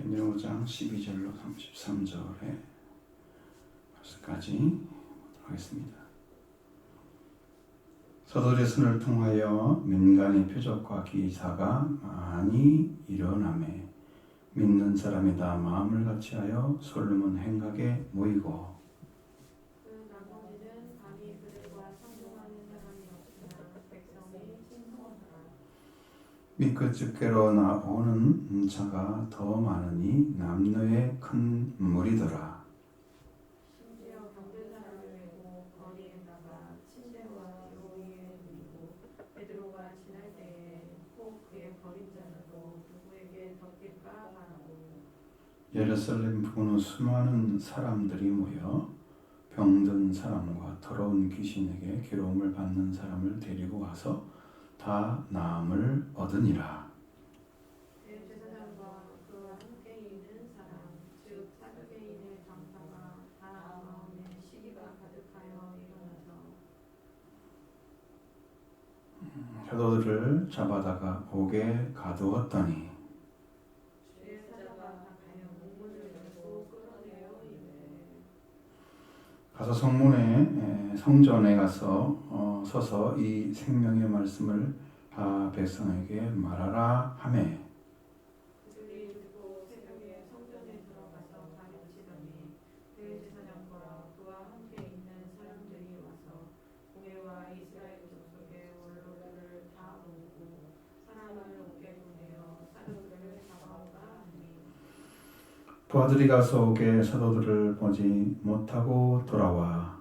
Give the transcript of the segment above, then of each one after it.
히브리서 5장 12절로 33절에 말씀까지 보도록 하겠습니다. 사도들의 손을 통하여 민간의 표적과 기사가 많이 일어나매 믿는 사람이 다 마음을 같이하여 솔로몬 행각에 모이고 그 나머지는 감히 그들과 상종하는 사람이 없으나 백성이 신성하더라. 밑끝 집게로 나오는 자가 더 많으니 남녀의 큰 무리더라. 심지어 병든 사람을 메고 거리에다가 침대와 료 위에 누이고 베드로가 지날 때에 혹 그의 버림자라도 누구에게 덮일까 하라고. 예루살렘 부근의 수많은 사람들이 모여 병든 사람과 더러운 귀신에게 괴로움을 받는 사람을 데리고 와서 다 나음을 얻으니라. 대제사장과 그와 함께 있는 사람 즉 사두개인의 강사가 다 마음에 시기가 가득하여 일어나서 사도들을 잡아다가 옥에 가두었더니 주의 사자가 가까이 문을 열고 끌어내어 이르되 가서 성전에 가서 서서 이 생명의 말씀을 다 백성에게 말하라 하매 그들이 듣고 새벽에 성전에 들어가서 가르치더니 대제사장과 그와 함께 있는 사람들이 와서 공회와 이스라엘 족속의 원로들을 다 모으고 사람을 옥에 보내어 사도들을 잡아오라 하니 부하들이 가서 옥에 사도들을 보지 못하고 돌아와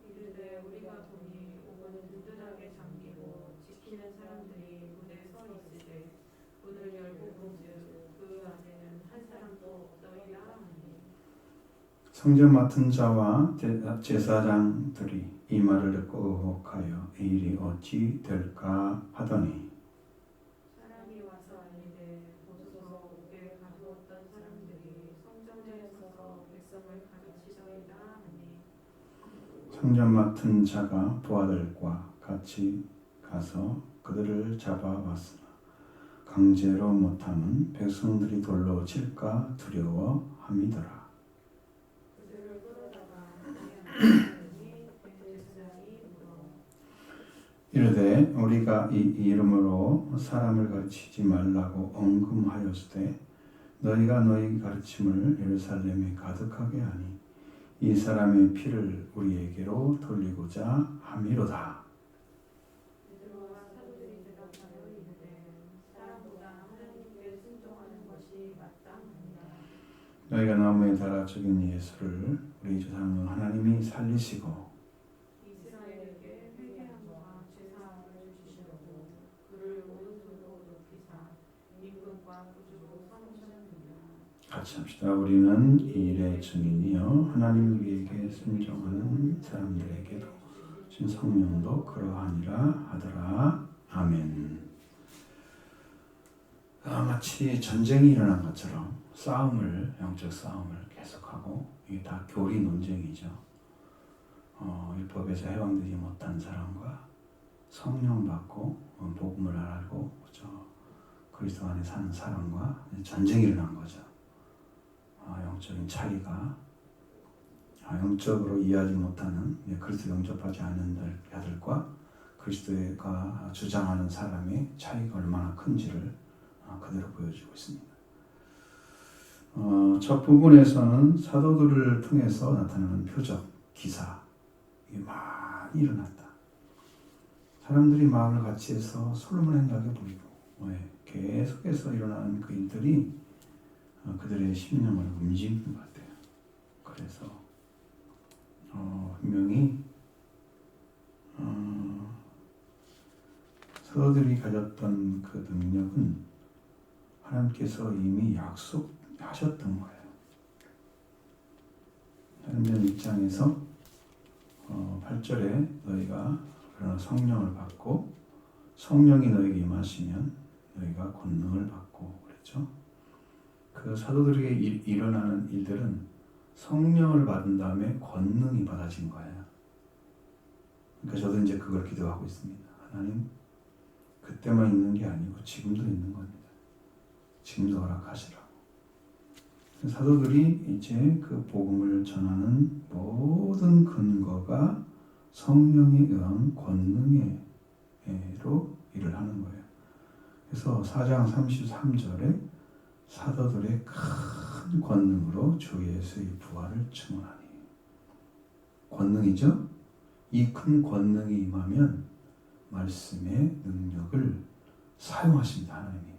이르되 우리가 보니 옥은 든든하게 잠기고 지키는 사람들이 문에 서 있으되 문을 열고 본즉 그 안에는 한 사람도 없더이다 하니 성전 맡은 자와 제사장들이 이 말을 듣고 의혹하여 이 일이 어찌 될까 하더니 사람이 와서 아니되 보소서 옥에 가두었던 사람들이 성전에 서서 백성을 가르치더이다 하니 성전 맡은 자가 부하들과 같이 가서 그들을 잡아왔으나 강제로 못함은 백성들이 돌로 칠까 두려워함이더라. 그들을 끌어다가 하나님이 대제사장이 물어 이르되 우리가 이 이름으로 사람을 가르치지 말라고 언금하였으되 너희가 너희 가르침을 예루살렘에 가득하게 하니 이 사람의 피를 우리에게로 돌리고자 함이로다. 베드로와 사도들이 대답하여 이르되 사람보다 하나님께 순종하는 것이 마땅하니라. 너희가 나무에 달아 죽인 예수를 우리 조상 하나님이 살리시고 이스라엘에게 회개함과 죄사함을 주시려고 그를 오른손으로 높이사 임금과 구주로 삼으셨느니라. 같이 합시다. 우리는 이 일의 증인이요 하나님 우리에게 순종하는 사람들에게도 신 성령도 그러하니라 하더라. 아멘. 마치 전쟁이 일어난 것처럼 영적 싸움을 계속하고 이게 다 교리 논쟁이죠. 율법에서 해방되지 못한 사람과 성령 받고 복음을 알고 그리스도 안에 사는 사람과 전쟁이 일어난 거죠. 영적인 차이가 영적으로 이해하지 못하는 그리스도 영접하지 않는 자들과 그리스도가 주장하는 사람의 차이가 얼마나 큰지를 그대로 보여주고 있습니다. 첫 부분에서는 사도들을 통해서 나타나는 표적, 기사 이게 많이 일어났다. 사람들이 마음을 같이 해서 솔로몬 행각에 보이고 계속해서 일어나는 그 일들이 그들의 심령을 움직이는 것 같아요. 그래서 분명히 사도들이 가졌던 그 능력은 하나님께서 이미 약속하셨던 거예요. 사람들 입장에서 8절에 너희가 그러나 성령을 받고 성령이 너에게 임하시면 너희가 권능을 받고 그랬죠. 그 사도들에게 일어나는 일들은 성령을 받은 다음에 권능이 받아진 거예요. 그러니까 저도 이제 그걸 기도하고 있습니다. 하나님, 그때만 있는 게 아니고 지금도 있는 겁니다. 지금도 허락하시라고. 사도들이 이제 그 복음을 전하는 모든 근거가 성령에 의한 권능으로 일을 하는 거예요. 그래서 4장 33절에 사도들의 큰 권능으로 주 예수의 부활을 증언하니. 권능이죠? 이 큰 권능이 임하면 말씀의 능력을 사용하십니다. 하나님이.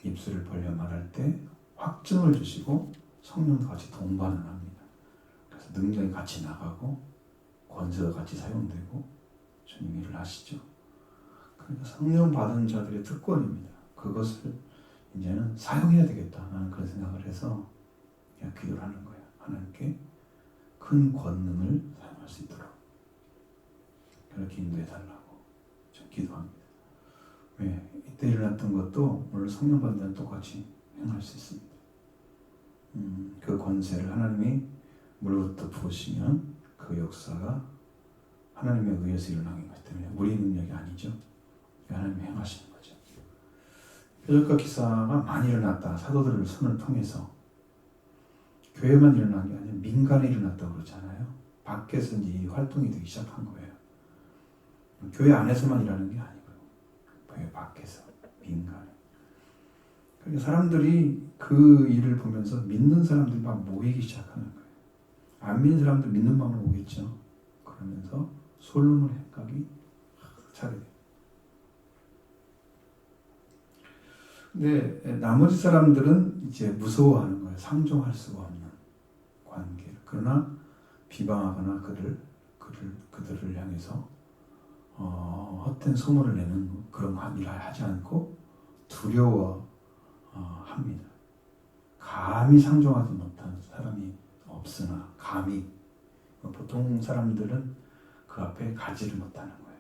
입술을 벌려 말할 때 확증을 주시고 성령도 같이 동반을 합니다. 그래서 능력이 같이 나가고 권세도 같이 사용되고 주님 일을 하시죠. 그러니까 성령 받은 자들의 특권입니다. 그것을 이제는 사용해야 되겠다. 나는 그런 생각을 해서 그냥 기도를 하는 거예요. 하나님께 큰 권능을 사용할 수 있도록 그렇게 인도해 달라고 좀 기도합니다. 왜? 이때 일어났던 것도 오늘 성령 받는 자는 똑같이 행할 수 있습니다. 그 권세를 하나님이 물로부터 부으시면 그 역사가 하나님에 의해서 일어나는 것이기 때문에 우리 능력이 아니죠. 하나님이 행하시는 거죠. 표적과 기사가 많이 일어났다. 사도들의 손을 통해서 교회만 일어난 게 아니라 민간에 일어났다고 그러잖아요. 밖에서 이제 이 활동이 되기 시작한 거예요. 교회 안에서만 일하는 게 아니고요. 교회 밖에서 민간에. 그러니까 사람들이 그 일을 보면서 믿는 사람들이 막 모이기 시작하는 거예요. 안 믿는 사람들 믿는 마음으로 오겠죠. 그러면서 솔로몬 행각이 차례돼요. 근데 나머지 사람들은 이제 무서워하는 거예요. 상종할 수가 없는 관계를. 그러나 비방하거나 그들을 향해서 헛된 소문을 내는 그런 일을 하지 않고 두려워합니다. 감히 상종하지 못하는 사람이 없으나 감히 보통 사람들은 그 앞에 가지를 못하는 거예요.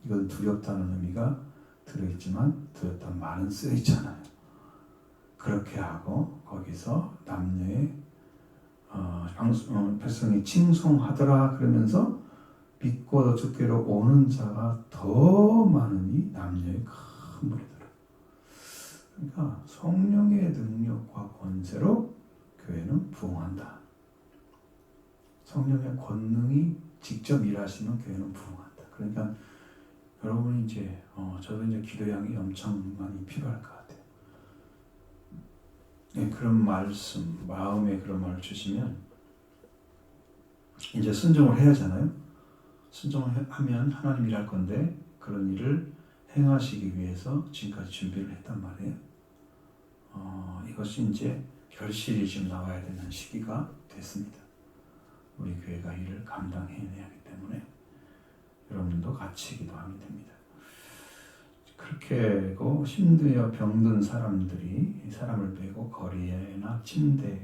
이건 두렵다는 의미가 들어있지만 두렵다는 말은 쓰여있잖아요. 그렇게 하고 거기서 남녀의 백성이 칭송하더라 그러면서 믿고 주께로 오는 자가 더 많으니 남녀의 큰 무리더라. 그러니까 성령의 능력과 권세로 교회는 부흥한다. 성령의 권능이 직접 일하시면 교회는 부흥한다. 그러니까 여러분이 이제 저도 이제 기도량이 엄청 많이 필요할 것 같아요. 네, 그런 말씀, 마음에 그런 말을 주시면 이제 순종을 해야 하잖아요. 순종을 하면 하나님 일할 건데 그런 일을 행하시기 위해서 지금까지 준비를 했단 말이에요. 이것이 이제 결실이 지금 나와야 되는 시기가 됐습니다. 우리 교회가 이를 감당해내야 하기 때문에 여러분도 같이 기도하면 됩니다. 그렇게 하고 힘들어 병든 사람들이 사람을 빼고 거리에나 침대와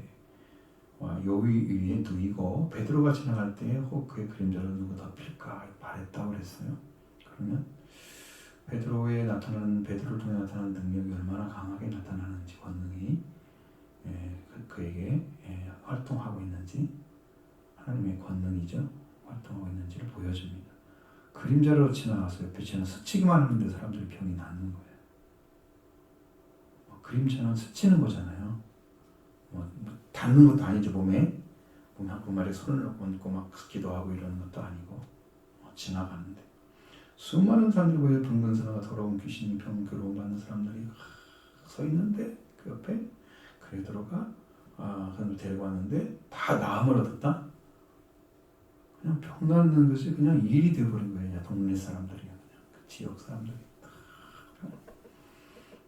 요위 위에 누이고 베드로가 지나갈 때 혹 그의 그림자로 누구 덮일까 바랬다고 그랬어요. 그러면 베드로를 통해 나타나는 능력이 얼마나 강하게 나타나는지 권능이 그에게 활동하고 있는지 하나님의 권능이죠. 활동하고 있는지를 보여줍니다. 그림자로 지나가서 옆에 지나 스치기만 하는데 사람들이 병이 낫는 거예요. 그림자는 스치는 거잖아요. 닿는 것도 아니죠. 몸에 한 말에 손을 얹고 막 기도하고 이러는 것도 아니고 지나가는데 수많은 사람들이 보여 병든사가 더러운 귀신 병 괴로움 받는 사람들이 서 있는데 그 옆에 베드로가 그걸 데리고 왔는데 다 나음을 얻었다. 그냥 병 낫는 것이 그냥 일이 되어버린 거예요. 동네 사람들이 그냥 그 지역 사람들이.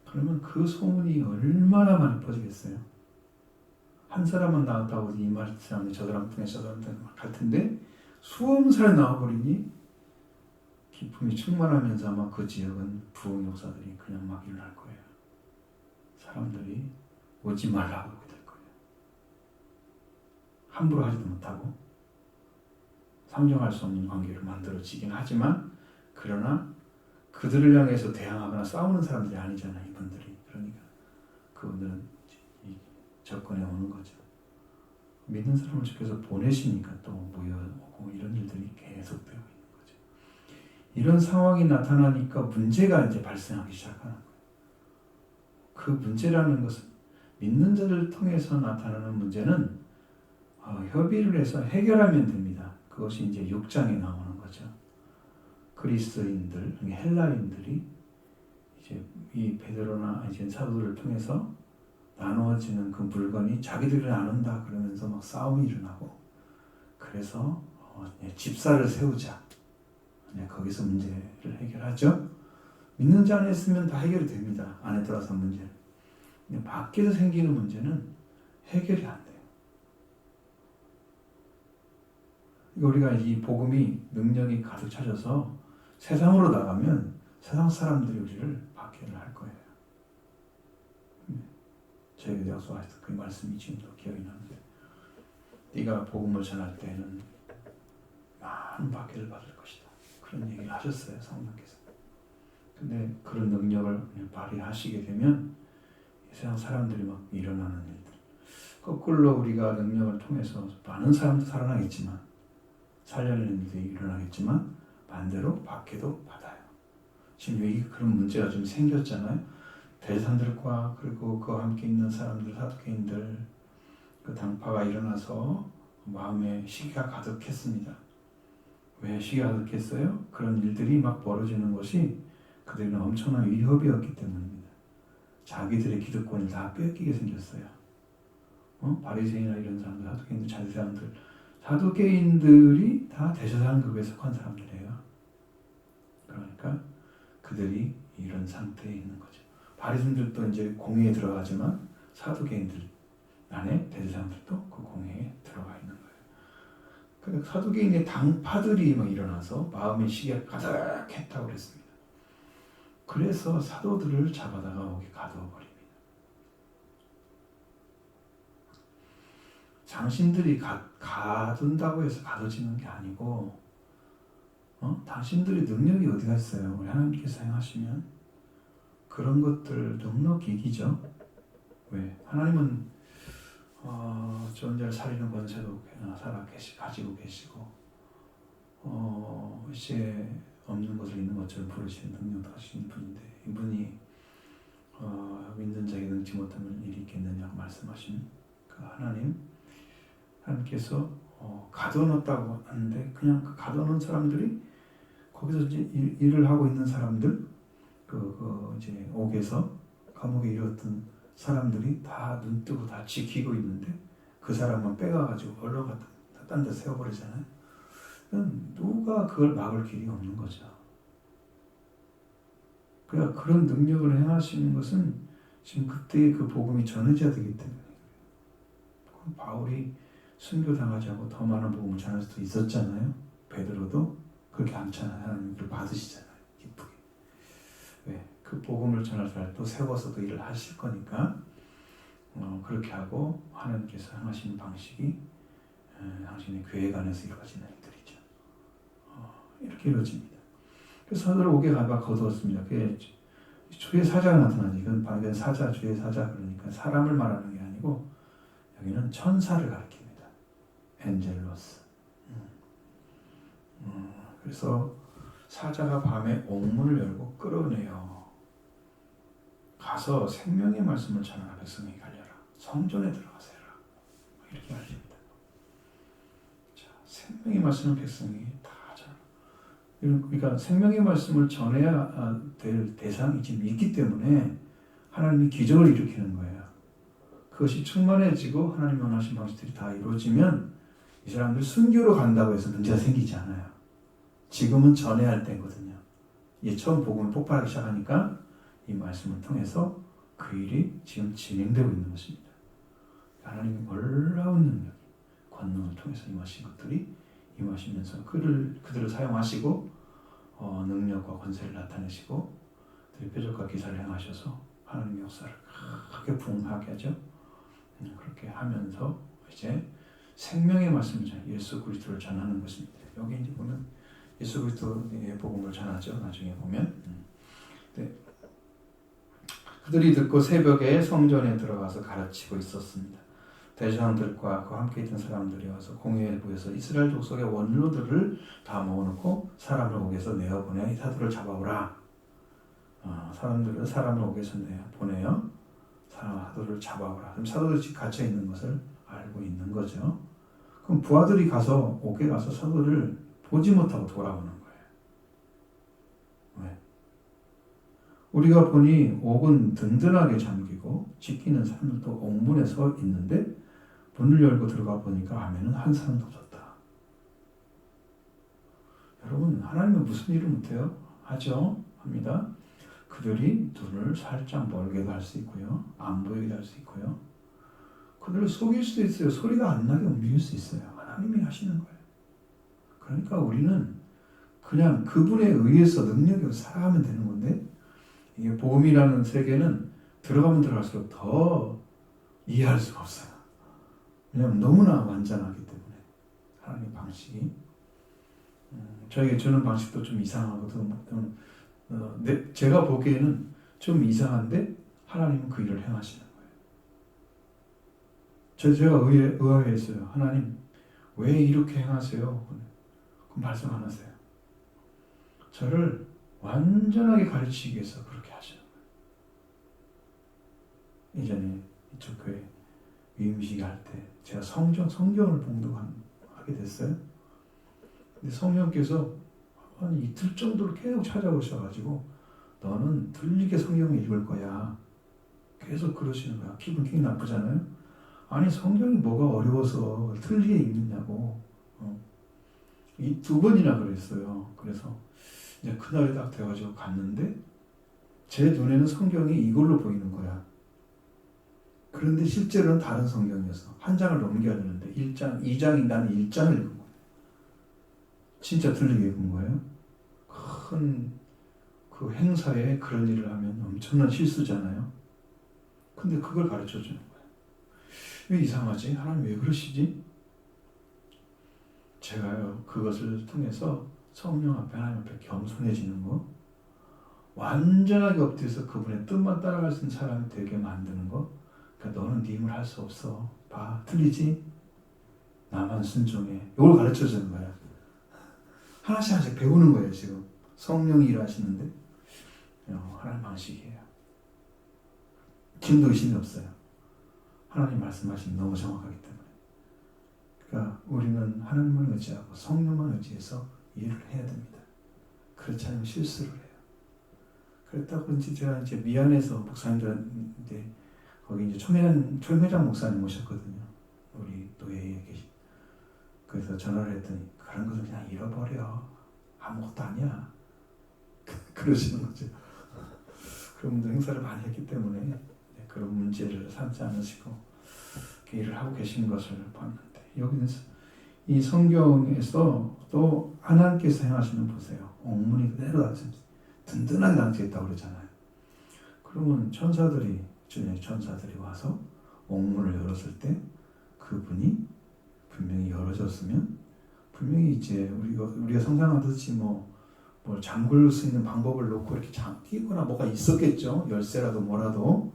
그러면 그 소문이 얼마나 많이 퍼지겠어요. 한 사람만 나왔다고 이 말 사람이 저 사람 통해 저 사람 통해 막 갈 텐데 수없는 사람이 나와버리니 기쁨이 충만하면서 아마 그 지역은 부흥 역사들이 그냥 막 일어날 거예요. 사람들이 오지 말라고 하게 될 거예요. 함부로 하지도 못하고 상정할 수 없는 관계를 만들어지긴 하지만 그러나 그들을 향해서 대항하거나 싸우는 사람들이 아니잖아요. 이분들이. 그러니까 그분들은 접근해 오는 거죠. 믿는 사람을 주께서 보내시니까 또 모여오고 이런 일들이 계속되고 있는 거죠. 이런 상황이 나타나니까 문제가 이제 발생하기 시작하는 거예요. 그 문제라는 것은 믿는 자를 통해서 나타나는 문제는 협의를 해서 해결하면 됩니다. 그것이 이제 6장에 나오는 거죠. 그리스인들, 헬라인들이 이제 이 베드로나 이제 사도들을 통해서 나누어지는 그 물건이 자기들이 나눈다 그러면서 막 싸움이 일어나고, 그래서 집사를 세우자. 거기서 문제를 해결하죠. 믿는 자 안에 있으면 다 해결이 됩니다. 안에 들어서 문제는. 근데 밖에서 생기는 문제는 해결이 안 돼요. 우리가 이 복음이 능력이 가득 차져서 세상으로 나가면 세상 사람들이 우리를 박해를 할 거예요. 저에게 약속하셨던 그 말씀이 지금도 기억이 나는데, 네가 복음을 전할 때에는 많은 박해를 받을 것이다. 그런 얘기를 하셨어요, 성령께서. 근데 그런 능력을 발휘하시게 되면 세상 사람들이 막 일어나는 일들, 거꾸로 우리가 능력을 통해서 많은 사람도 살아나겠지만, 살려내는 일이 일어나겠지만 반대로 박해도 받아요. 지금 여기 그런 문제가 좀 생겼잖아요. 대사들과 그리고 그와 함께 있는 사람들, 사두개인들, 그 당파가 일어나서 마음에 시기가 가득했습니다. 왜 시기가 가득했어요? 그런 일들이 막 벌어지는 것이 그들은 엄청난 위협이었기 때문입니다. 자기들의 기득권을 다 뺏기게 생겼어요. 바리새인이나 이런 사람들, 사두개인들, 자리사람들, 사두개인들이 다 대제사장급에 속한 사람들이에요. 그러니까 그들이 이런 상태에 있는 거죠. 바리새인들도 이제 공회에 들어가지만 사두개인들 안에 대제사장들도 그 공회에 들어가 있는 거예요. 그러니까 사두개인의 당파들이 막 일어나서 마음의 시기가 가득했다고 그랬습니다. 그래서 사도들을 잡아다가 거기 가두어버립니다. 당신들이 가둔다고 해서 가둬지는 게 아니고, 당신들의 능력이 어디가 있어요? 우리 하나님께서 행하시면 그런 것들 능력이기죠. 왜? 하나님은 좋은 자를 살리는 권세도 가지고 계시고, 이제 없는 것을 있는 것처럼 부르시는 능력도 하시는 분인데, 이분이 믿는 자에게 능치 못하는 일이 있겠느냐고 말씀하신 그 하나님께서 가둬놓았다고 하는데, 그냥 그 가둬놓은 사람들이 거기서 이제 일을 하고 있는 사람들, 이제 옥에서 감옥에 이르렀던 사람들이 다 눈 뜨고 다 지키고 있는데, 그 사람만 빼가가지고 올라갔다 딴 데 세워버리잖아요. 누가 그걸 막을 길이 없는 거죠. 그러니까 그런 능력을 행하시는 것은 지금 그때의 그 복음이 전해져야 되기 때문에. 바울이 순교당하지 않고 더 많은 복음을 전할 수도 있었잖아요. 베드로도 그렇게 않잖아요. 하나님을 받으시잖아요. 기쁘게. 왜? 그 복음을 전할 때 또 세워서도 일을 하실 거니까 그렇게 하고, 하나님께서 행하시는 방식이 당신의 교회 안에서 이루어지는 일들이죠. 이렇게 이루어집니다. 그래서 사도를 옥에 가봐 거두었습니다. 그게 주의 사자가 나타나지. 이건 방금 사자, 주의 사자, 그러니까 사람을 말하는 게 아니고 여기는 천사를 가리킵니다. 엔젤로스. 그래서 사자가 밤에 옥문을 열고 끌어내요. 가서 생명의 말씀을 전하라. 백성에게 알려라. 성전에 들어가서 해라. 이렇게 알립니다. 자, 생명의 말씀을 백성에게 다 전하라. 그러니까 생명의 말씀을 전해야 될 대상이 지금 있기 때문에 하나님이 기적을 일으키는 거예요. 그것이 충만해지고 하나님 원하신 방식들이 다 이루어지면 이 사람들 순교로 간다고 해서 문제가 생기지 않아요. 지금은 전해야 할 때거든요. 이제 처음 복음을 폭발하기 시작하니까 이 말씀을 통해서 그 일이 지금 진행되고 있는 것입니다. 하나님의 놀라운 능력, 권능을 통해서 임하신 것들이 임하시면서 그들을 사용하시고 능력과 권세를 나타내시고 표적과 기사를 행하셔서 하나님의 역사를 크게 부흥하게 하죠. 그렇게 하면서 이제 생명의 말씀을 예수 그리스도를 전하는 것입니다. 여기 이제 보면 예수 그리스도의 복음을 전하죠. 나중에 보면. 네. 그들이 듣고 새벽에 성전에 들어가서 가르치고 있었습니다. 대제사장들과 그 함께 있던 사람들이 와서 공회에 모여서 이스라엘 족속의 원로들을 다 모아놓고 사람을 옥에서 내어보내 사도를 잡아오라. 사람을 옥에서 보내요. 사도를 잡아오라. 그럼 사도들이 갇혀 있는 것을 알고 있는 거죠. 그럼 부하들이 옥에 가서 사도를 보지 못하고 돌아오는 거예요. 왜? 우리가 보니 옥은 든든하게 잠기고 지키는 사람들도 옥문에 서 있는데 문을 열고 들어가 보니까 안에는 한 사람도 없었다. 여러분, 하나님은 무슨 일을 못해요? 하죠? 합니다. 그들이 눈을 살짝 멀게도 할 수 있고요. 안 보이게 할 수 있고요. 그들을 속일 수도 있어요. 소리가 안 나게 움직일 수 있어요. 하나님이 하시는 거예요. 그러니까 우리는 그냥 그분에 의해서 능력으로 살아가면 되는 건데, 이게 복음이라는 세계는 들어가면 들어갈수록 더 이해할 수가 없어요. 왜냐하면 너무나 완전하기 때문에 하나님의 방식이 저에게 주는 방식도 좀 이상하거든. 제가 보기에는 좀 이상한데 하나님은 그 일을 행하시는 거예요. 제가 의아해했어요. 하나님 왜 이렇게 행하세요? 그럼 말씀 안 하세요. 저를 완전하게 가르치기 위해서 그렇게 하시는 거예요. 예전에 이쪽 교회 위임식 할 때 제가 성경을 봉독하게 됐어요. 근데 성령께서 한 이틀 정도를 계속 찾아오셔가지고 너는 들리게 성경을 읽을 거야. 계속 그러시는 거야. 기분 굉장히 나쁘잖아요. 아니 성경이 뭐가 어려워서 틀리게 읽느냐고. 이 2번이나 그랬어요. 그래서 이제 그날이 딱 돼가지고 갔는데 제 눈에는 성경이 이걸로 보이는 거야. 그런데 실제로는 다른 성경이어서 한 장을 넘겨야 되는데 1장, 2장이 나는 1장을 읽은 거예요. 진짜 틀리게 읽은 거예요. 큰 그 행사에 그런 일을 하면 엄청난 실수잖아요. 근데 그걸 가르쳐 주는 거예요. 왜 이상하지? 하나님 왜 그러시지? 제가요, 그것을 통해서 성령 앞에 하나님 앞에 겸손해지는 거, 완전하게 엎드려서 그분의 뜻만 따라갈 수 있는 사람이 되게 만드는 거. 그러니까 너는 네 힘을 할 수 없어. 봐, 틀리지? 나만 순종해. 이걸 가르쳐 주는 거야. 하나씩 하나씩 배우는 거예요, 지금. 성령이 일하시는데. 하나님 방식이에요. 지금도 의심이 없어요. 하나님 말씀하시면 너무 정확하기 때문에. 그러니까 우리는 하나님을 의지하고 성령만 의지해서 일을 해야 됩니다. 그렇지 않으면 실수를 해요. 그렇다고 제가 이제 미안해서 목사님들한테 거기 이제 총회장 목사님 오셨거든요. 우리 노예에 계신. 그래서 전화를 했더니 그런 것은 그냥 잃어버려. 아무것도 아니야. 그러시는 거죠. 그런 분들 행사를 많이 했기 때문에 그런 문제를 삼지 않으시고 일을 하고 계신 것을 봤는데 여기는 이 성경에서 또 하나님께서 행하시는 보세요. 옥문이 그대로 든든하게 닫혀있다고 그러잖아요. 그러면 주님의 천사들이 와서 옥문을 열었을 때 그분이 분명히 열어졌으면 분명히 이제 우리가 상상하듯이 뭘 잠글 수 있는 방법을 놓고 이렇게 끼거나 뭐가 있었겠죠. 열쇠라도 뭐라도.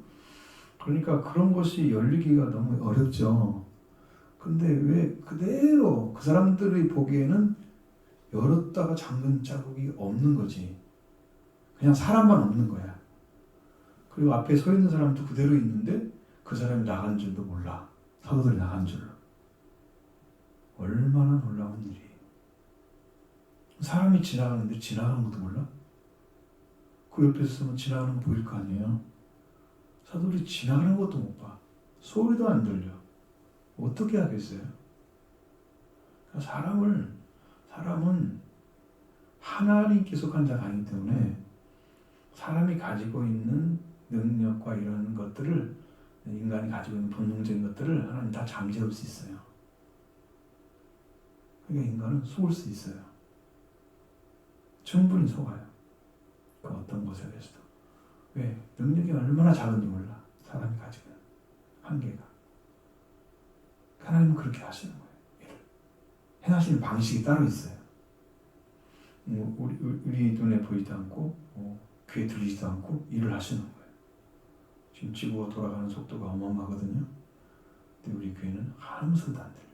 그러니까 그런 것이 열리기가 너무 어렵죠. 근데 왜 그대로 그 사람들이 보기에는 열었다가 잠근 자국이 없는 거지. 그냥 사람만 없는 거야. 그리고 앞에 서 있는 사람도 그대로 있는데 그 사람이 나간 줄도 몰라. 사도들이 나간 줄로. 얼마나 놀라운 일이에요. 사람이 지나가는데 지나가는 것도 몰라? 그 옆에서 있으면 지나가는 거 보일 거 아니에요? 사도들이 지나가는 것도 못 봐. 소리도 안 들려. 어떻게 하겠어요? 그러니까 사람은 하나님께 속한 자가 아니기 때문에 사람이 가지고 있는 능력과 이런 것들을 인간이 가지고 있는 본능적인 것들을 하나님 다 잠재울 수 있어요. 그러니까 인간은 속을 수 있어요. 충분히 속아요. 그 어떤 것에 대해서도. 왜? 능력이 얼마나 작은지 몰라. 사람이 가지고 있는 한계가. 하나님은 그렇게 하시는 거예요. 행하시는 방식이 따로 있어요. 우리 눈에 보이지 않고 귀에 들리지도 않고 일을 하시는 거예요. 지금 지구가 돌아가는 속도가 어마어마하거든요. 근데 우리 귀에는 아무 소리도 안 들려요.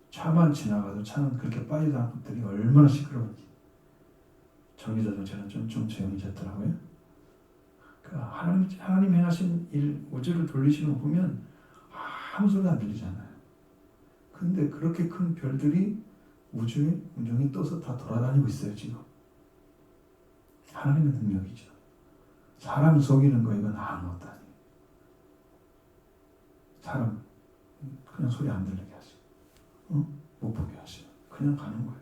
차만 지나가도 차는 그렇게 빠지도 않고 들이 얼마나 시끄러운지. 정류장은 저는 좀 조용해졌더라고요. 그러니까 하나님 행하신 일, 우주를 돌리시는 거 보면 아무 소리도 안 들리잖아요. 근데 그렇게 큰 별들이 우주에 운명이 떠서 다 돌아다니고 있어요, 지금. 하나님의 능력이죠. 사람 속이는 거 이건 아무것도 아니에요. 사람 그냥 소리 안 들리게 하시고, 못 보게 하시고, 그냥 가는 거예요.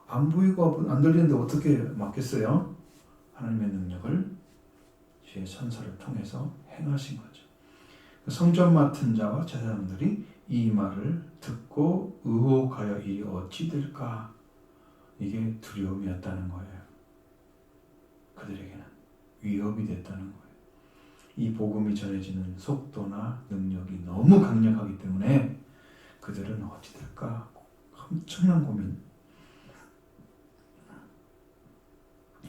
안 보이고 안 들리는데 어떻게 막겠어요? 하나님의 능력을 주의 천사를 통해서 행하신 거죠. 성전 맡은 자와 제사장들이 이 말을 듣고 의혹하여 이 어찌 될까? 이게 두려움이었다는 거예요. 그들에게는 위협이 됐다는 거예요. 이 복음이 전해지는 속도나 능력이 너무 강력하기 때문에 그들은 어찌 될까? 엄청난 고민.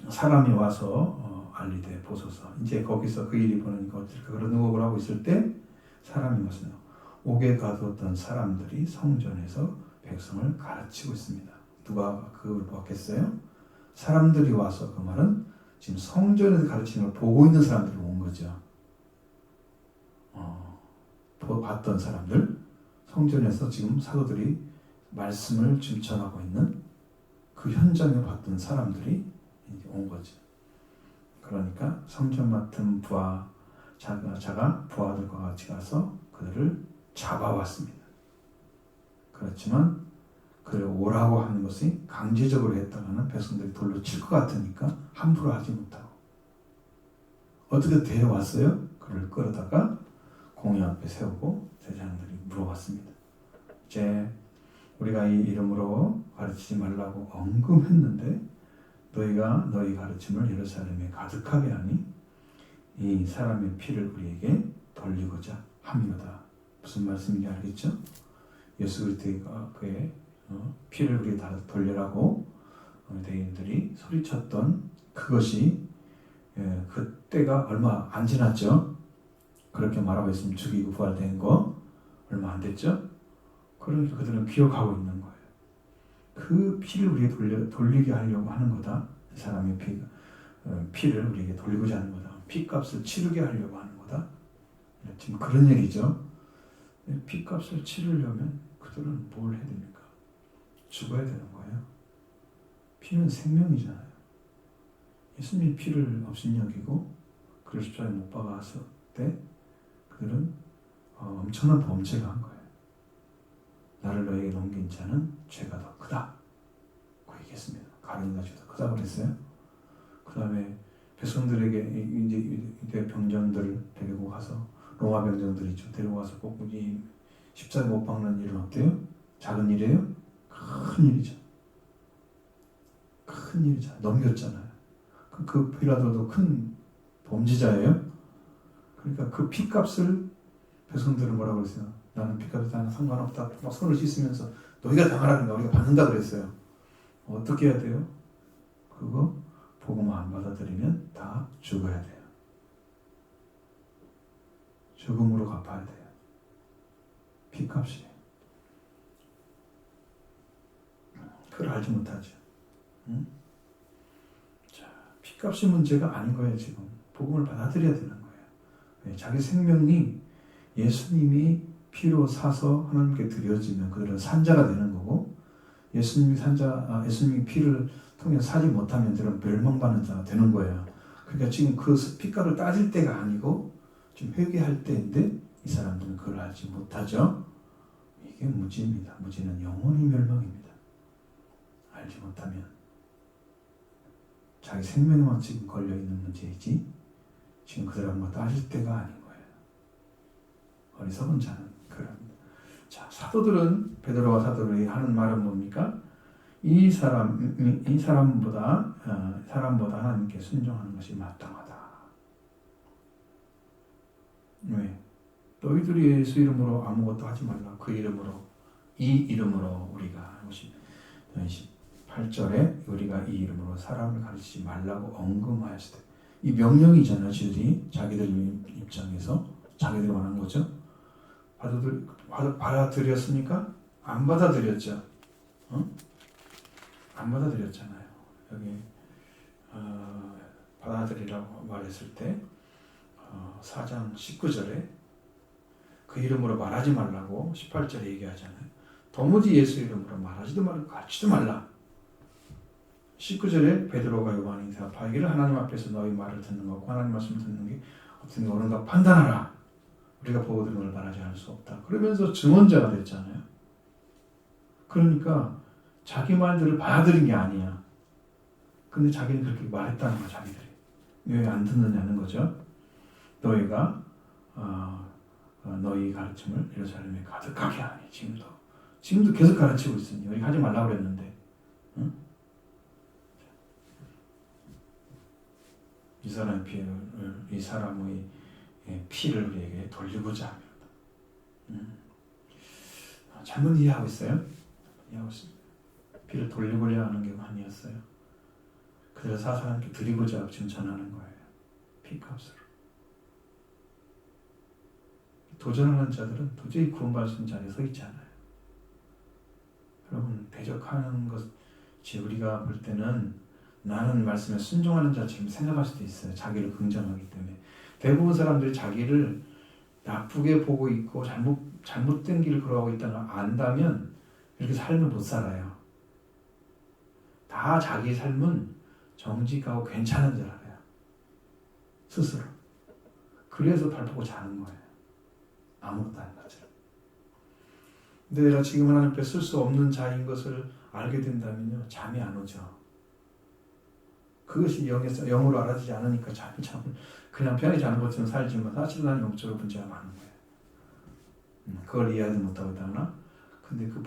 사람이 와서 알리되 보소서. 이제 거기서 그 일이 벌어지니까 어쩔까 그런 의혹을 하고 있을 때 사람이 와서 옥에 가두었던 사람들이 성전에서 백성을 가르치고 있습니다. 누가 그걸 보았겠어요? 사람들이 와서, 그 말은 지금 성전에서 가르치는 걸 보고 있는 사람들이 온 거죠. 봤던 사람들, 성전에서 지금 사도들이 말씀을 지금 전하고 있는 그 현장에 봤던 사람들이 이제 온 거죠. 그러니까 성전 맡은 자가 부하들과 같이 가서 그들을 잡아왔습니다. 그렇지만 그를 오라고 하는 것이 강제적으로 했다가는 백성들이 돌로 칠 것 같으니까 함부로 하지 못하고 어떻게 데려왔어요? 그를 끌어다가 공회 앞에 세우고 제사장들이 물어봤습니다. 이제 우리가 이 이름으로 가르치지 말라고 언금했는데 너희가 너희 가르침을 예루살렘에 가득하게 하니 이 사람의 피를 우리에게 돌리고자 함이로다. 무슨 말씀인지 알겠죠? 예수 그리스도가 그의 피를 우리에게 다 돌려라고 대인들이 소리쳤던 그것이 그때가 얼마 안 지났죠. 그렇게 말하고 있으면 죽이고 부활된 거 얼마 안 됐죠. 그러니까 그들은 기억하고 있는 거예요. 그 피를 우리에게 돌리게 하려고 하는 거다. 사람의 피를 우리에게 돌리고자 하는 거다. 피값을 치르게 하려고 하는 거다. 지금 그런 얘기죠. 피값을 치르려면 그들은 뭘 해야 됩니까? 죽어야 되는 거예요. 피는 생명이잖아요. 예수님이 피를 업신여기고 그를 십자가에 못 박았을 때 그들은 엄청난 범죄를 한 거예요. 나를 너에게 넘긴 자는 죄가 더 크다. 그 얘기했습니다. 가룟유다 죄가 더 크다고 그랬어요. 그 다음에 백성들에게 이제 병정들을 데리고 가서 로마 병정들이 있죠. 데리고 가서 꼭 이 십자가에 못 박는 일은 어때요? 작은 일이에요? 큰 일이죠. 큰 일이잖아요. 넘겼잖아요. 그 빌라도도 큰 범죄자예요. 그러니까 그 피값을 백성들은 뭐라고 그랬어요? 나는 피값에 나는 상관없다. 막 손을 씻으면서 너희가 당하라니까 우리가 받는다 그랬어요. 어떻게 해야 돼요? 그거 복음 안 받아들이면 다 죽어야 돼요. 죽음으로 갚아야 돼요. 피값이에요. 그걸 알지 못하죠. 응? 자, 피값이 문제가 아닌 거예요. 지금 복음을 받아들여야 되는 거예요. 자기 생명이 예수님이 피로 사서 하나님께 드려지면 그들은 산자가 되는 거고, 예수님이 피를 통해 사지 못하면 그들은 멸망받는 자가 되는 거예요. 그러니까 지금 그 피값을 따질 때가 아니고 지금 회개할 때인데 이 사람들은 그걸 알지 못하죠. 이게 무지입니다. 무지는 영원히 멸망입니다. 알지 못하면 자기 생명에만 지금 걸려있는 문제이지 지금 그들하고 따질 때가 아닌 거예요. 어리석은 자는 그럽니다. 자, 사도들은 베드로와 사도들이 하는 말은 뭡니까? 이 사람보다 하나님께 순종하는 것이 마땅하다. 왜? 너희들이 예수 이름으로 아무것도 하지 말라. 그 이름으로, 이 이름으로 우리가 28절에 우리가 이 이름으로 사람을 가르치지 말라고 언급하였을 때, 이 명령이잖아요. 자기들 입장에서 자기들이 원하는 거죠. 받아들였습니까? 안 받아들였죠. 안 받아들였잖아요. 여기 받아들이라고 말했을 때 4장 19절에 그 이름으로 말하지 말라고 18절에 얘기하잖아요. 도무지 예수 이름으로 말하지도 말고 가르치지도 말라. 19절에 베드로가 요한이 대답하기를 하나님 앞에서 너희 말을 듣는 것과 하나님 말씀을 듣는 게 어떤 게 옳은가 판단하라. 우리가 보고 들은 걸 말하지 않을 수 없다. 그러면서 증언자가 됐잖아요. 그러니까 자기 말들을 받아들인 게 아니야. 근데 자기는 그렇게 말했다는 거야. 자기들이. 왜 안 듣느냐는 거죠. 너희가 너희 가르침을 예루살렘에 가득하게 하니. 지금도 계속 가르치고 있으니 여기 하지 말라고 그랬는데, 응? 이 사람의 피를 우리에게 돌리고자 합니다. 잘못 이해하고 있어요? 이해하고 있습니다. 피를 돌리고자 하는 게 아니었어요. 그래서 하나님께 드리고자 지금 전하는 거예요. 피값으로. 도전하는 자들은 도저히 구원받을 수 있는 자리에 서 있지 않아요. 여러분, 대적하는 것이 우리가 볼 때는 나는 말씀에 순종하는 자처럼 생각할 수도 있어요. 자기를 긍정하기 때문에. 대부분 사람들이 자기를 나쁘게 보고 있고 잘못된 길을 걸어가고 있다는 걸 안다면 이렇게 삶을 못 살아요. 다 자기 삶은 정직하고 괜찮은 줄 알아요. 스스로. 그래서 발보고 자는 거예요. 아무것도 아닌 것처럼. 근데 내가 지금 하나님께 쓸 수 없는 자인 것을 알게 된다면요, 잠이 안 오죠. 그것이 영으로 알아지지 않으니까 잠이 그냥 편히 자는 것처럼 살지만 사실은 난 영적으로 문제가 많은 거예요. 그걸 이해하지 못하고 있다거나, 근데 그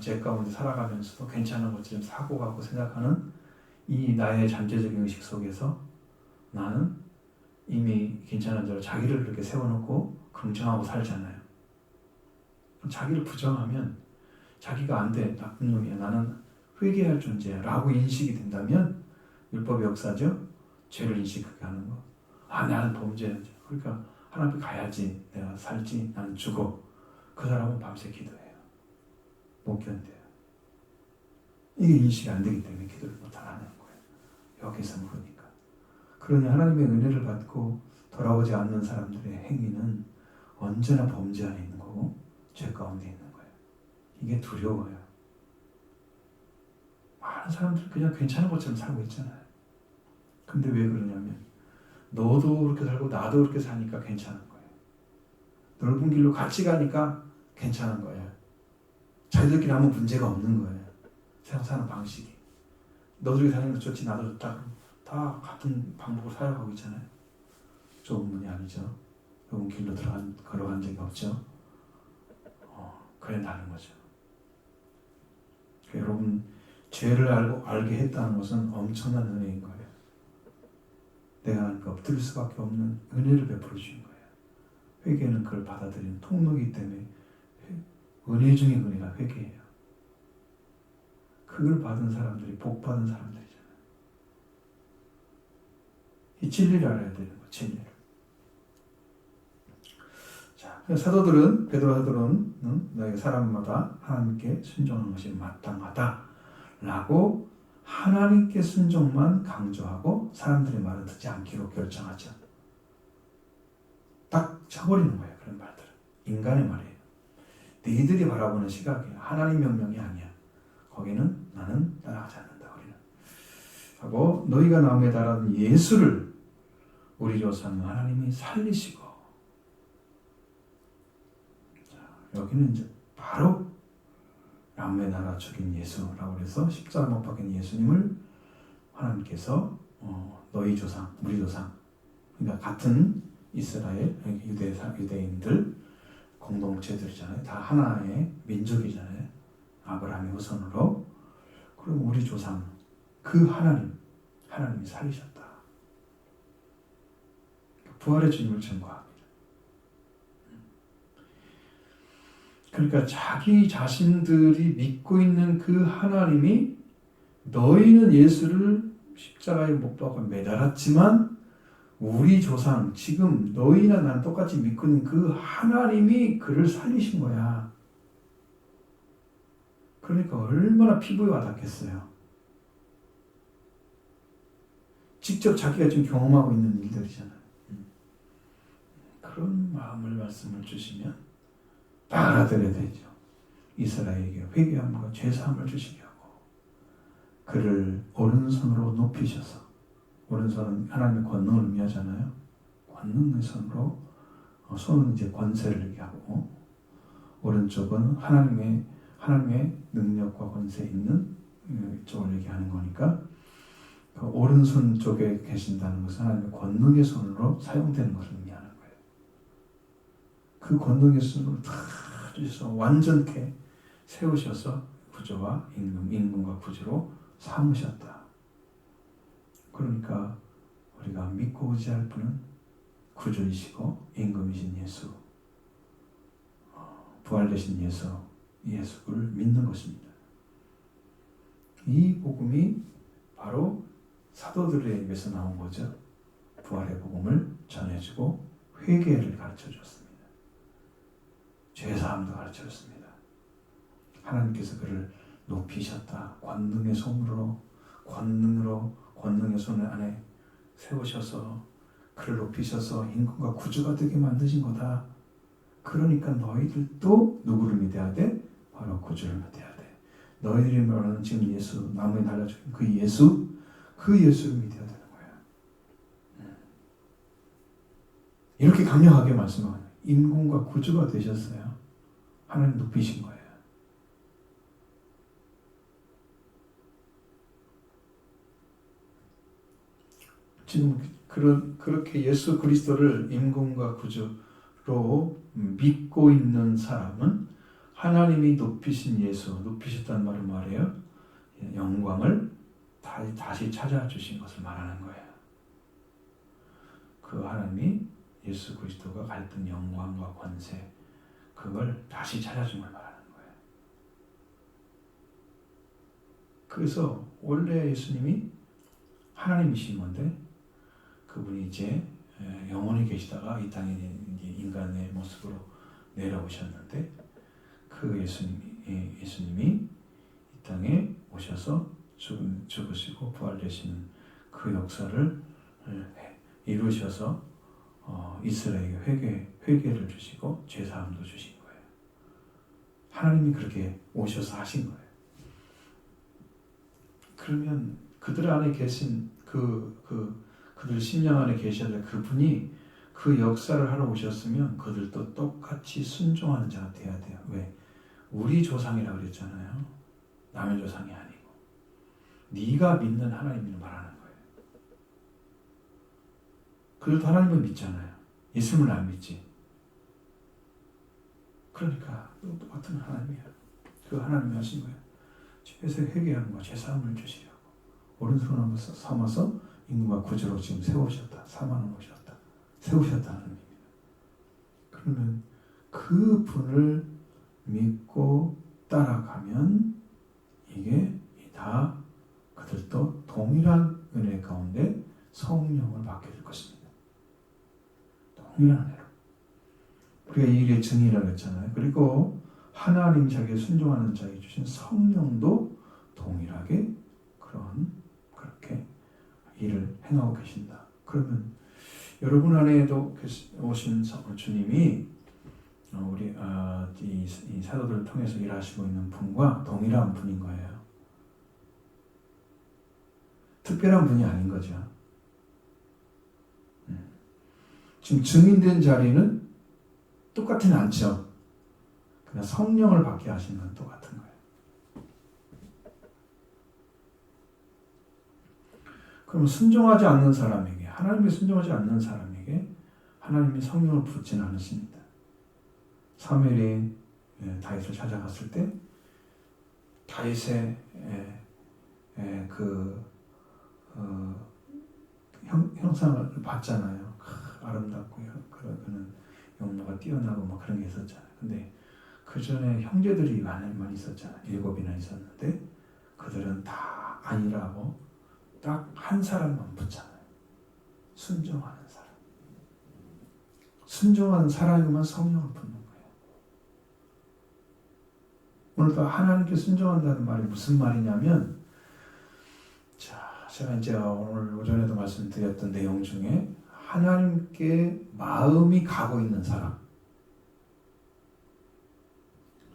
죄 가운데 살아가면서도 괜찮은 것처럼 사고 가고 생각하는 이 나의 잠재적인 의식 속에서 나는 이미 괜찮은 자로 자기를 그렇게 세워놓고 긍정하고 살잖아요. 자기를 부정하면 자기가 안 돼, 나쁜 놈이야, 나는 회개할 존재야 라고 인식이 된다면 율법의 역사죠. 죄를 인식하게 하는 거. 나는 범죄자. 그러니까 하나님 앞에 가야지. 내가 살지. 나는 죽어. 그 사람은 밤새 기도해요. 못 견뎌요. 이게 인식이 안 되기 때문에 기도를 못 하는 거예요. 여기서 모르니까. 그러니 하나님의 은혜를 받고 돌아오지 않는 사람들의 행위는 언제나 범죄 안에 있는 거고 죄 가운데 있는 거예요. 이게 두려워요. 많은 사람들이 그냥 괜찮은 것처럼 살고 있잖아요. 근데 왜 그러냐면 너도 그렇게 살고 나도 그렇게 사니까 괜찮은 거예요. 넓은 길로 같이 가니까 괜찮은 거예요. 자기들끼리 아무 문제가 없는 거예요. 세상 사는 방식이. 너들이 사는 거 좋지 나도 좋다. 다 같은 방법을 살아가고 있잖아요. 좁은 문이 아니죠. 좁은 길로 걸어간 적이 없죠. 그래 다른 거죠. 여러분, 죄를 알게 했다는 것은 엄청난 은혜인 거예요. 내가 하나님께 엎드릴 수밖에 없는 은혜를 베풀어 주신 거예요. 회개는 그걸 받아들이는 통로이기 때문에 은혜 중에 은혜가 회개예요. 그걸 받은 사람들이 복 받은 사람들이잖아요. 이 진리를 알아야 되는 거예요. 진리를. 자, 사도들은 베드로 사도는 너희 사람마다 하나님께 순종하는 것이 마땅하다라고 하나님께 순종만 강조하고 사람들의 말을 듣지 않기로 결정하죠. 딱 쳐버리는 거예요. 그런 말들은. 인간의 말이에요. 너희들이 바라보는 시각이 하나님 명령이 아니야. 거기는 나는 따라가지 않는다. 우리는. 하고 너희가 나무에 달아둔 예수를 우리 조상 하나님이 살리시고, 자, 여기는 이제 바로 나무에 달아 죽인 예수라고 해서 십자가 못 박힌 예수님을 하나님께서 너희 조상, 우리 조상, 그러니까 같은 이스라엘 유대인들 공동체들이잖아요. 다 하나의 민족이잖아요. 아브라함의 후손으로. 그럼 우리 조상, 그 하나님이 살리셨다. 부활의 주님을 증거합니다. 그러니까 자기 자신들이 믿고 있는 그 하나님이 너희는 예수를 십자가에 못 박아 매달았지만 우리 조상, 지금 너희나 나는 똑같이 믿고 있는 그 하나님이 그를 살리신 거야. 그러니까 얼마나 피부에 와닿겠어요. 직접 자기가 지금 경험하고 있는 일들이잖아요. 그런 마음을 말씀을 주시면 딱 알아들어야 되죠. 이스라엘에게 회개함과 죄사함을 주시게 하고 그를 오른손으로 높이셔서, 오른손은 하나님의 권능을 의미하잖아요. 권능의 손으로, 손은 이제 권세를 얘기하고 오른쪽은 하나님의 능력과 권세 있는 쪽을 얘기하는 거니까 그 오른손 쪽에 계신다는 것은 하나님의 권능의 손으로 사용되는 것을 의미하는 거예요. 그 권능의 손으로 다 주셔서 완전케 세우셔서 구주와 임금과 구주로 삼으셨다. 그러니까 우리가 믿고 의지할 분은 구주이시고 임금이신 예수, 부활되신 예수를 믿는 것입니다. 이 복음이 바로 사도들의 입에서 나온 거죠. 부활의 복음을 전해주고 회개를 가르쳐줬습니다. 죄사함도 가르쳐줬습니다. 하나님께서 그를 높이셨다. 권능의 손으로 권능의 손 안에 세우셔서 그를 높이셔서 임금과 구주가 되게 만드신 거다. 그러니까 너희들도 누구를 믿어야 돼? 바로 구주를 믿어야 돼. 너희들이 말하는 지금 예수, 나무에 달려 죽인 그 예수를 믿어야 되는 거야. 이렇게 강력하게 말씀하는 임금과 구주가 되셨어요. 하나님 높이신 거예요. 지금 그렇게 예수 그리스도를 임금과 구주로 믿고 있는 사람은 하나님이 높이신 예수, 높이셨다는 말은 말이에요. 영광을 다시 찾아주신 것을 말하는 거예요. 그 하나님이 예수 그리스도가 갈등 영광과 권세, 그걸 다시 찾아준 걸 말하는 거예요. 그래서 원래 예수님이 하나님이신 건데 그분이 이제 영원히 계시다가 이 땅에 인간의 모습으로 내려오셨는데 그 예수님이 이 땅에 오셔서 죽으시고 부활되시는 그 역사를 이루셔서 이스라엘에게 회개를 주시고 죄사함도 주신 거예요. 하나님이 그렇게 오셔서 하신 거예요. 그러면 그들 안에 계신 그들 심령 안에 계셔야 될 그분이 그 역사를 하러 오셨으면 그들도 똑같이 순종하는 자가 돼야 돼요. 왜? 우리 조상이라고 그랬잖아요. 남의 조상이 아니고 네가 믿는 하나님을 말하는 거예요. 그들도 하나님을 믿잖아요. 예수님을 안 믿지. 그러니까 똑같은 하나님이야. 그 하나님이 하신 거예요. 집에서 회개하는 거, 죄사함을 주시려고 오른손으로 삼아서 임금과 구주로 지금 세우셨다. 세우셨다는 의미입니다. 그러면 그 분을 믿고 따라가면 이게 다 그들도 동일한 은혜 가운데 성령을 받게 될 것입니다. 동일한 은혜로. 우리가 이 일의 증인이라고 했잖아요. 그리고 하나님 자기에 순종하는 자에게 주신 성령도 동일하게 그렇게 일을 행하고 계신다. 그러면 여러분 안에도 오신 주님이 우리 이 사도들을 통해서 일하시고 있는 분과 동일한 분인 거예요. 특별한 분이 아닌 거죠. 지금 증인된 자리는 똑같지는 않죠. 그냥 성령을 받게 하시는 건 똑같은 거예요. 그럼 순종하지 않는 사람에게, 하나님이 순종하지 않는 사람에게 하나님이 성령을 붓지는 않으십니다. 사무엘이 다윗을 찾아갔을 때 다윗의 형상을 봤잖아요. 아름답고 그는 용모가 뛰어나고 막 그런 게 있었잖아요. 근데 그 전에 형제들이 많이 있었잖아요. 7이나 있었는데 그들은 다 아니라고 딱 한 사람만 붙잖아요. 순종하는 사람. 순종하는 사람에게만 성령을 붓는 거예요. 오늘도 하나님께 순종한다는 말이 무슨 말이냐면, 자, 제가 이제 오늘 오전에도 말씀드렸던 내용 중에 하나님께 마음이 가고 있는 사람.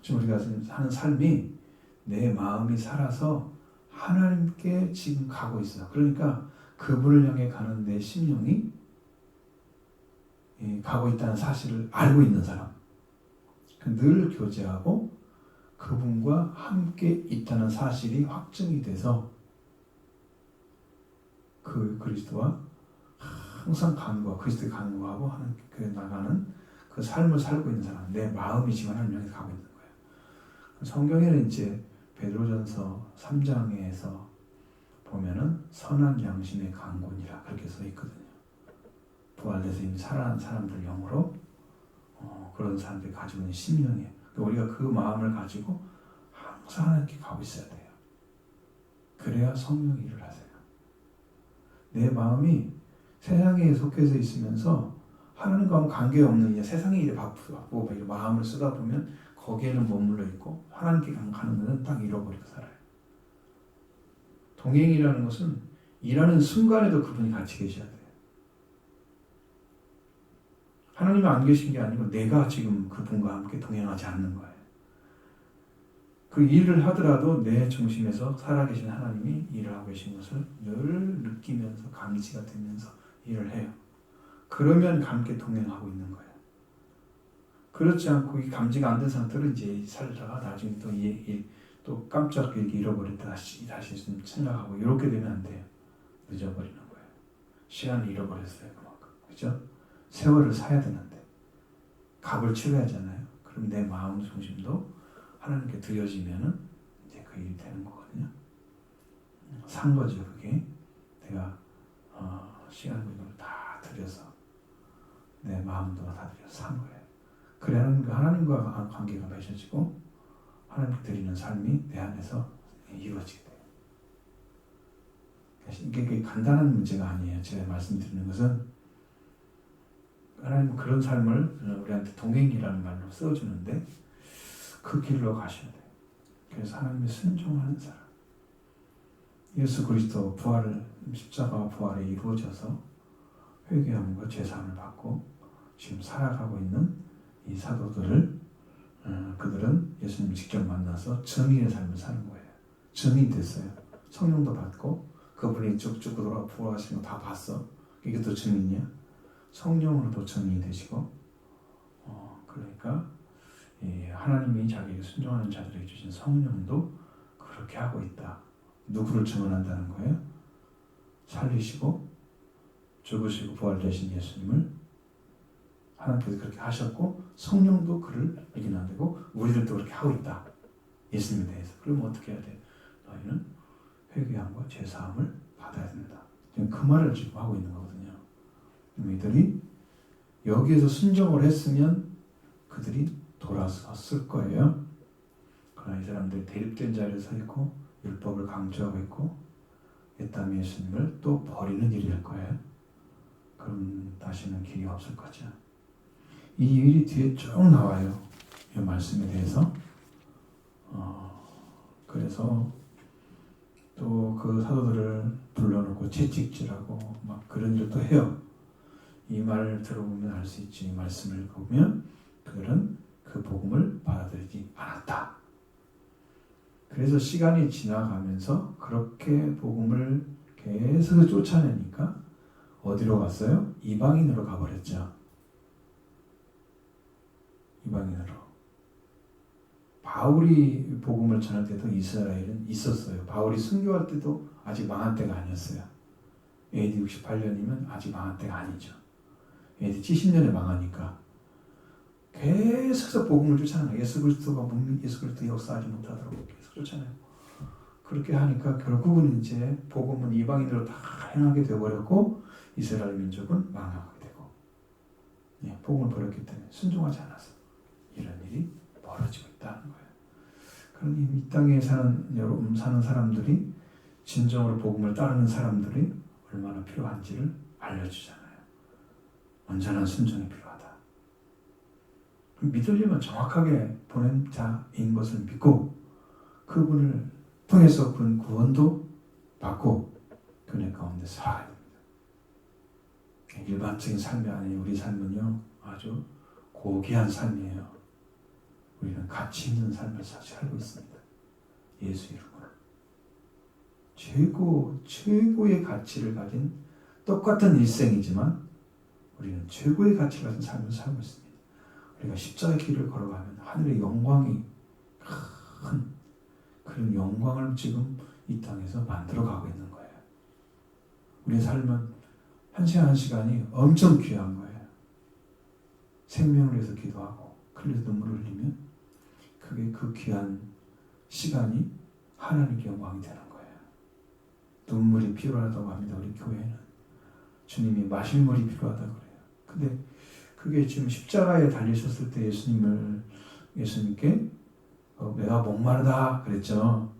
지금 우리가 하는 삶이 내 마음이 살아서 하나님께 지금 가고 있어. 그러니까 그분을 향해 가는 내 심령이 가고 있다는 사실을 알고 있는 사람. 늘 교제하고 그분과 함께 있다는 사실이 확증이 돼서 그 그리스도와 항상 간구하고 그리스도에 간구하고 하는 그 나가는 그 삶을 살고 있는 사람. 내 마음이 지금 하나님 향해 가고 있는 거예요. 성경에는 이제 베드로전서 3장에서 보면은 선한 양심의 강군이라 그렇게 써 있거든요. 부활돼서 이미 살아난 사람들 영으로 그런 사람들이 가지고 있는 심령이에요. 우리가 그 마음을 가지고 항상 하나님께 가고 있어야 돼요. 그래야 성령이 일을 하세요. 내 마음이 세상에 속해서 있으면서 하나님과 관계없는 세상의 일에 바쁘고 마음을 쓰다 보면 거기에는 머물러 있고 하나님께 가는 데는 딱 잃어버리고 살아요. 동행이라는 것은 일하는 순간에도 그분이 같이 계셔야 돼요. 하나님이 안 계신 게 아니고 내가 지금 그분과 함께 동행하지 않는 거예요. 그 일을 하더라도 내 중심에서 살아계신 하나님이 일을 하고 계신 것을 늘 느끼면서 감지가 되면서 일을 해요. 그러면 함께 동행하고 있는 거예요. 그렇지 않고 이 감지가 안 된 상태로 이제 살다가 나중에 또 깜짝 이렇게 잃어버렸다 다시 좀 생각하고 이렇게 되면 안 돼요. 늦어버리는 거예요. 시간을 잃어버렸어요. 그만큼. 그죠? 세월을 사야 되는데 값을 치러야잖아요. 그럼 내 마음 중심도 하나님께 드려지면은 이제 그 일이 되는 거거든요. 산 거죠. 그게 내가 시간을 다 들여서 내 마음도 다 들여서 산 거예요. 그래야 하나님과 관계가 맺어지고 하나님께 드리는 삶이 내 안에서 이루어지게 돼요. 이게 간단한 문제가 아니에요. 제가 말씀드리는 것은 하나님은 그런 삶을 우리한테 동행이라는 말로 써주는데 그 길로 가셔야 돼요. 그래서 하나님의 순종하는 사람. 예수 그리스도 십자가와 부활이 이루어져서 회개함과 죄사함을 받고 지금 살아가고 있는 이 사도들을 그들은 예수님을 직접 만나서 증인의 삶을 사는 거예요. 증인 됐어요. 성령도 받고 그분이 쭉쭉 돌아 부활하시는 거 다 봤어. 이게 또 증인이야. 성령으로도 증인이 되시고 그러니까 하나님이 자기에게 순종하는 자들에게 주신 성령도 그렇게 하고 있다. 누구를 증언한다는 거예요? 살리시고 죽으시고 부활되신 예수님을 하나님께서 그렇게 하셨고 성령도 그를 확인하고 우리들도 그렇게 하고 있다. 예수님에 대해서. 그러면 어떻게 해야 돼? 너희는 회개함과 죄사함을 받아야 된다. 지금 그 말을 지금 하고 있는 거거든요. 이들이 여기에서 순종을 했으면 그들이 돌아섰을 거예요. 그러나 이 사람들이 대립된 자리에 서 있고 율법을 강조하고 있고 옛담 예수님을 또 버리는 일이 될 거예요. 그럼 다시는 길이 없을 거죠. 이 일이 뒤에 쭉 나와요. 이 말씀에 대해서. 그래서 또 그 사도들을 불러놓고 채찍질하고 막 그런 일도 해요. 이 말을 들어보면 알 수 있지. 이 말씀을 보면 그들은 그 복음을 받아들이지 않았다. 그래서 시간이 지나가면서 그렇게 복음을 계속 쫓아내니까 어디로 갔어요? 이방인으로 가버렸죠. 이방인으로. 바울이 복음을 전할 때도 이스라엘은 있었어요. 바울이 순교할 때도 아직 망한 때가 아니었어요. AD 68년이면 아직 망한 때가 아니죠. AD 70년에 망하니까 계속해서 복음을 쫓아내요. 예수 그리스도 역사하지 못하도록 계속 쫓아내요. 그렇게 하니까 결국은 이제 복음은 이방인으로 다 행하게 되어버렸고 이스라엘 민족은 망하게 되고 복음을 버렸기 때문에 순종하지 않아서 이런 일이 벌어지고 있다는 거예요. 그러니 이 땅에 사는 사람들이 진정으로 복음을 따르는 사람들이 얼마나 필요한지를 알려주잖아요. 온전한 순종이 필요하다. 믿으려면 정확하게 보낸 자인 것을 믿고 그분을 통해서 구원도 받고 그네 가운데 살아야 됩니다. 일반적인 삶이 아닌 우리 삶은요 아주 고귀한 삶이에요. 우리는 가치 있는 삶을 살고 있습니다. 예수 이름으로 최고의 가치를 가진 똑같은 일생이지만 우리는 최고의 가치를 가진 삶을 살고 있습니다. 우리가 십자가의 길을 걸어가면 하늘의 영광이 큰 그런 영광을 지금 이 땅에서 만들어가고 있는 거예요. 우리의 삶은 한 시간 한 시간이 엄청 귀한 거예요. 생명을 위해서 기도하고 흘려서 눈물을 흘리면 그게 그 귀한 시간이 하나님께 영광이 되는 거예요. 눈물이 필요하다고 합니다. 우리 교회는 주님이 마실 물이 필요하다고 그래요. 근데 그게 지금 십자가에 달리셨을 때 예수님께 내가 목마르다 그랬죠.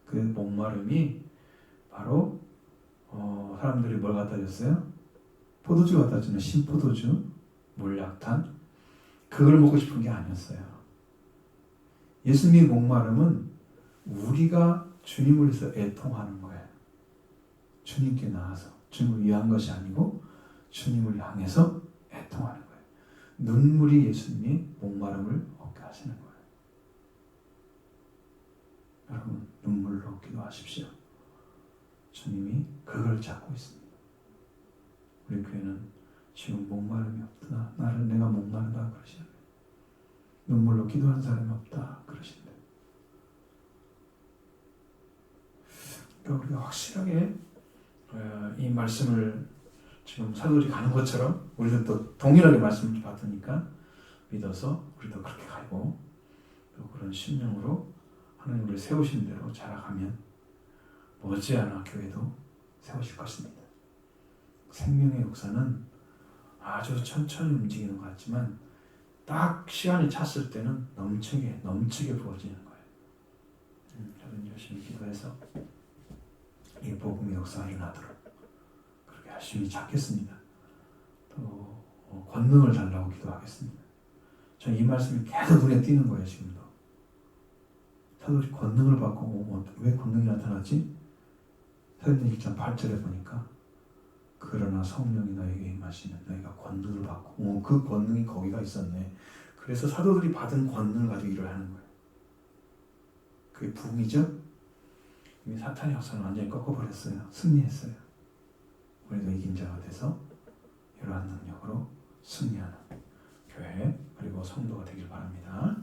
그 목마름이 바로 사람들이 뭘 갖다 줬어요? 포도주 갖다 주면 신포도주, 물약탕 그걸 먹고 싶은 게 아니었어요. 예수님의 목마름은 우리가 주님을 위해서 애통하는 거예요. 주님께 나와서 주님을 위한 것이 아니고 주님을 향해서 애통하는 거예요. 눈물이 예수님이 목마름을 얻게 하시는 거예요. 여러분 눈물로 기도하십시오. 주님이 그걸 찾고 있습니다. 우리 교회는 지금 목마름이 없다. 내가 목마르다 그러시는 거예요. 눈물로 기도한 사람이 없다 그러신대. 그러니까 우리가 확실하게 이 말씀을 지금 사도들이 가는 것처럼 우리도 또 동일하게 말씀을 받으니까 믿어서 우리도 그렇게 가고 또 그런 심령으로 하나님 우리를 세우신 대로 자라가면 머지않아 교회도 세우실 것입니다. 생명의 역사는 아주 천천히 움직이는 것 같지만 딱 시간이 찼을 때는 넘치게 부어지는 거예요. 저는 열심히 기도해서 이 복음의 역사가 일어나도록 그렇게 열심히 찾겠습니다. 또 권능을 달라고 기도하겠습니다. 저는 이 말씀이 계속 눈에 띄는 거예요. 지금도 사도들이 권능을 받고 왜 권능이 나타나지? 사도행전 1장 8절에 보니까 그러나 성령이 너에게 임하시면 너희가 권능을 받고 그 권능이 거기가 있었네. 그래서 사도들이 받은 권능을 가지고 일을 하는 거예요. 그게 부흥이죠. 이미 사탄의 역사는 완전히 꺾어버렸어요. 승리했어요. 우리도 이긴 자가 돼서 이러한 능력으로 승리하는 교회 그리고 성도가 되길 바랍니다.